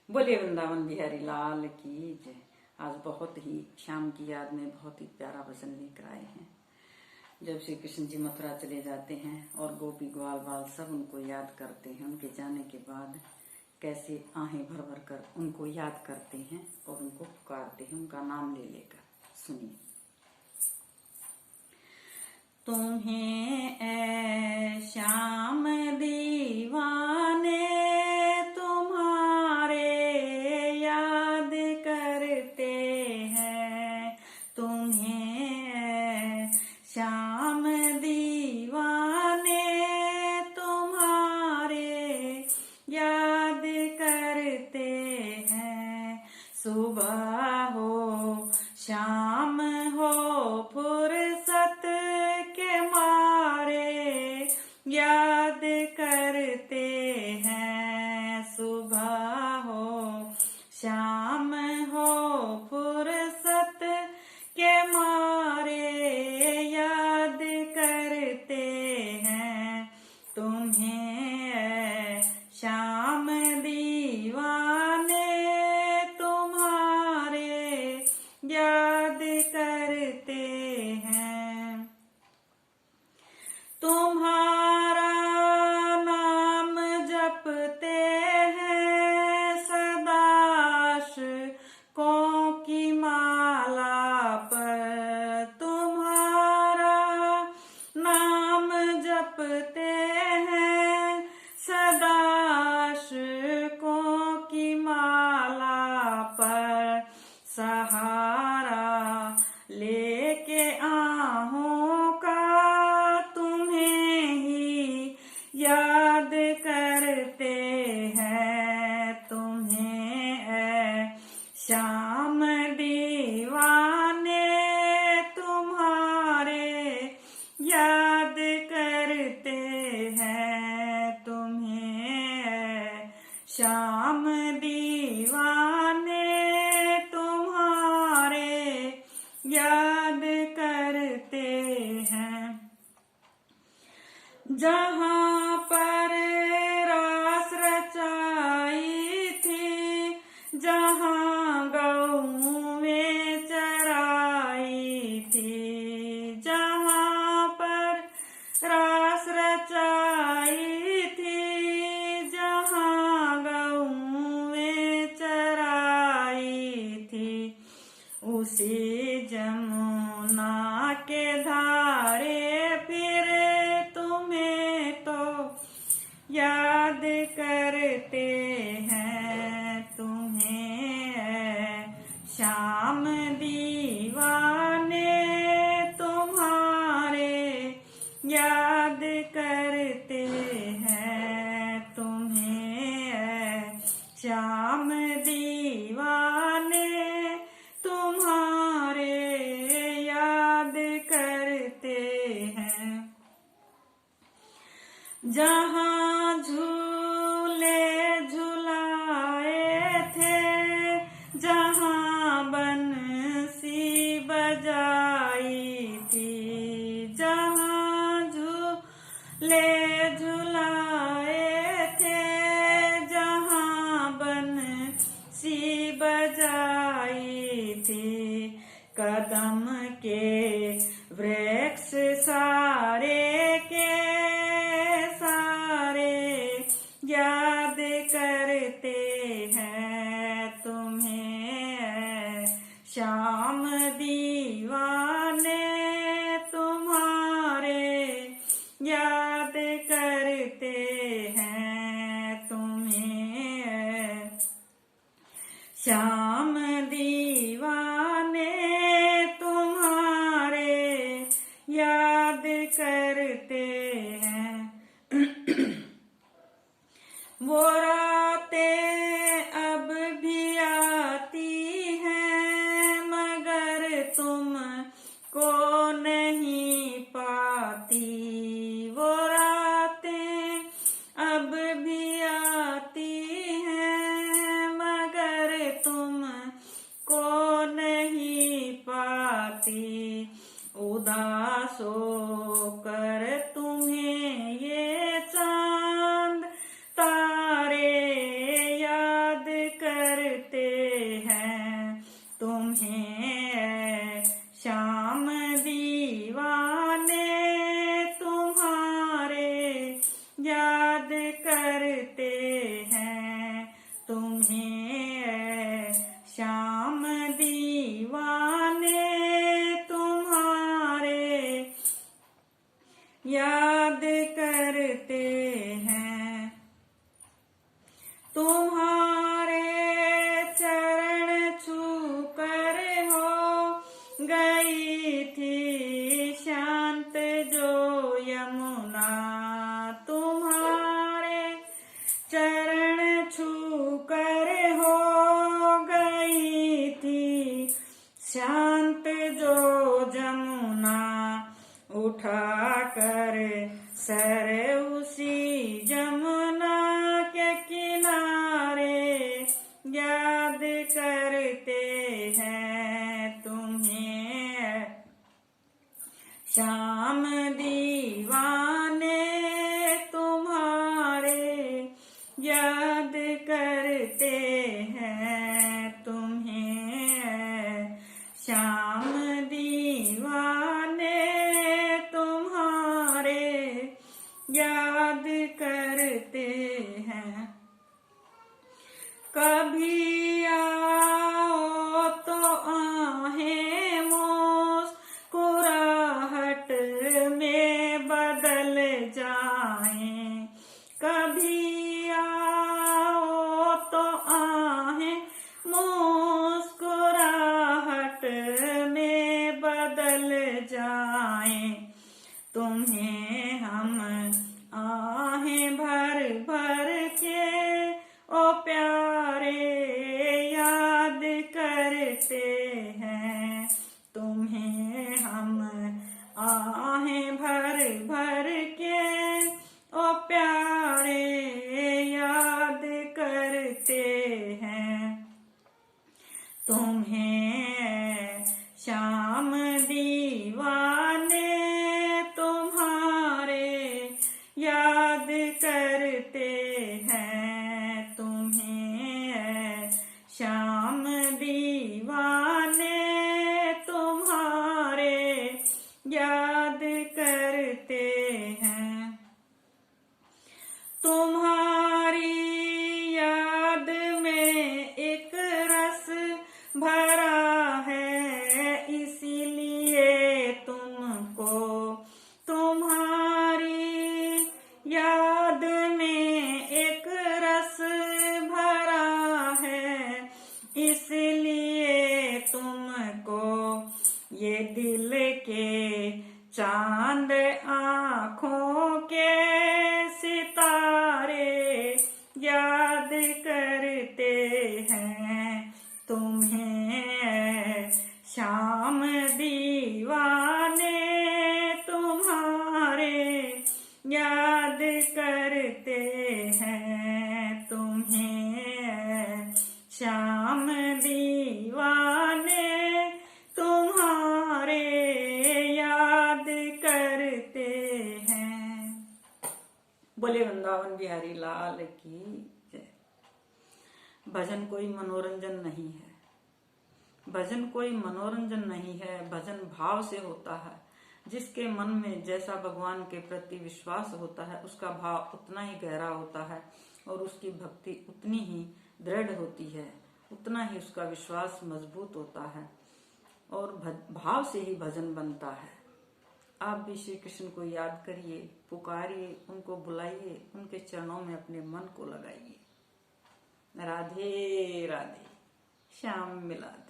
बोले वृंदावन बिहारी लाल की जय। आज बहुत ही श्याम की याद में बहुत ही प्यारा भजन लेकर आए हैं। जब श्री कृष्ण जी मथुरा चले जाते हैं और गोपी ग्वाल बाल सब उनको याद करते हैं, उनके जाने के बाद कैसे आहें भर भर कर उनको याद करते हैं और उनको पुकारते हैं उनका नाम ले लेकर। सुनिए। तुम्हें ऐ श्याम दीवाने तुम्हारे याद करते हैं, तुम्हें ऐ श्याम दीवाने तुम्हारे याद करते हैं। सुबह हो शाम हो फुर्सत के मारे याद करते हैं। सुबह हो शाम हो फुर्सत के मारे याद करते हैं। तुम्हें ऐ श्याम दीवाने तुम्हारे याद करते हैं। तुम्हारा नाम जपते हैं सदाश को की माला पर। तुम्हारा नाम जपते हैं सदाश को की माला पर। सहारा लेके आहों का तुम्हें ही याद करते हैं। तुम्हें ऐ श्याम दीवाने तुम्हारे याद करते हैं। तुम्हें ऐ श्याम दीवाने तुम्हारे याद करते हैं। जहाँ पर रास रचाई थी, जहाँ गौएं चराई थी, जहाँ पर रास रचाई थी, जहाँ गौएं चराई थी, उसी जमुना के धारे फिर तुम्हें तो याद करते हैं। तुम्हें ऐ श्याम दीवाने तुम्हारे याद करते हैं। तुम्हें ऐ श्याम दीवाने तुम्हारे याद करते हैं। जहाँ झूले झुलाए थे, जहाँ बंसी बजाई थी, जहाँ झूले झुलाए थे, जहाँ बंसी बजाई थी, कदम के वृक्ष सारे के सारे याद करते हैं। तुम्हें ऐ श्याम दीवाने तुम्हारे याद करते हैं। तुम्हें ऐ श्याम दीवाने तुम्हारे याद करते हैं। वो रातें अब भी आती हैं मगर तुम को नहीं पाती। वो रातें अब भी आती हैं मगर तुम को नहीं पाती। उदास होकर तुम्हें ये चांद तारे करते हैं तुम्हें श्याम दीवाने तुम्हारे याद करते हैं। तुम्हारे चरण छू कर हो गई थी शांत जो यमुना। तुम्हारे चरण छू कर हो गई थी शांत जो जमुना। उठा कर सर उसी जमुना के किनारे याद करते हैं तुम्हें श्याम दीवाने तुम्हारे याद करते हैं तुम्हें श्याम दीवाने तुम्हारे याद करते हैं। कभी आओ तो आहें मुस्कुराहट में बदल जाएं। कभी आओ तो आहें मुस्कुराहट में बदल जाएं। तुम्हें हम आहें भर भर के ओ प्यारे याद करते हैं। तुम्हें हम आहें भर भर के ओ प्यारे याद करते हैं। तुम्हें श्याम दीवाने तुम्हारे याद करते हैं। तुम्हें श्याम दीवाने तुम्हारे याद करते हैं। तुम्हारी याद में एक रस भरा है इसीलिए तुमको। तुम्हारी याद में एक रस भरा है इसलिए तुमको। ये दिल के चांद आँखों के सितारे याद करते हैं तुम्हें श्याम दीवाने तुम्हारे याद करते हैं तुम्हें श्याम दीवाने तुम्हारे याद करते हैं। बोले वृंदावन बिहारी लाल की जय। भजन कोई मनोरंजन नहीं है। भजन कोई मनोरंजन नहीं है। भजन भाव से होता है। जिसके मन में जैसा भगवान के प्रति विश्वास होता है उसका भाव उतना ही गहरा होता है और उसकी भक्ति उतनी ही दृढ़ होती है, उतना ही उसका विश्वास मजबूत होता है और भाव से ही भजन बनता है। आप भी श्री कृष्ण को याद करिए, पुकारिए, उनको बुलाइए, उनके चरणों में अपने मन को लगाइए। राधे राधे। श्याम मिला।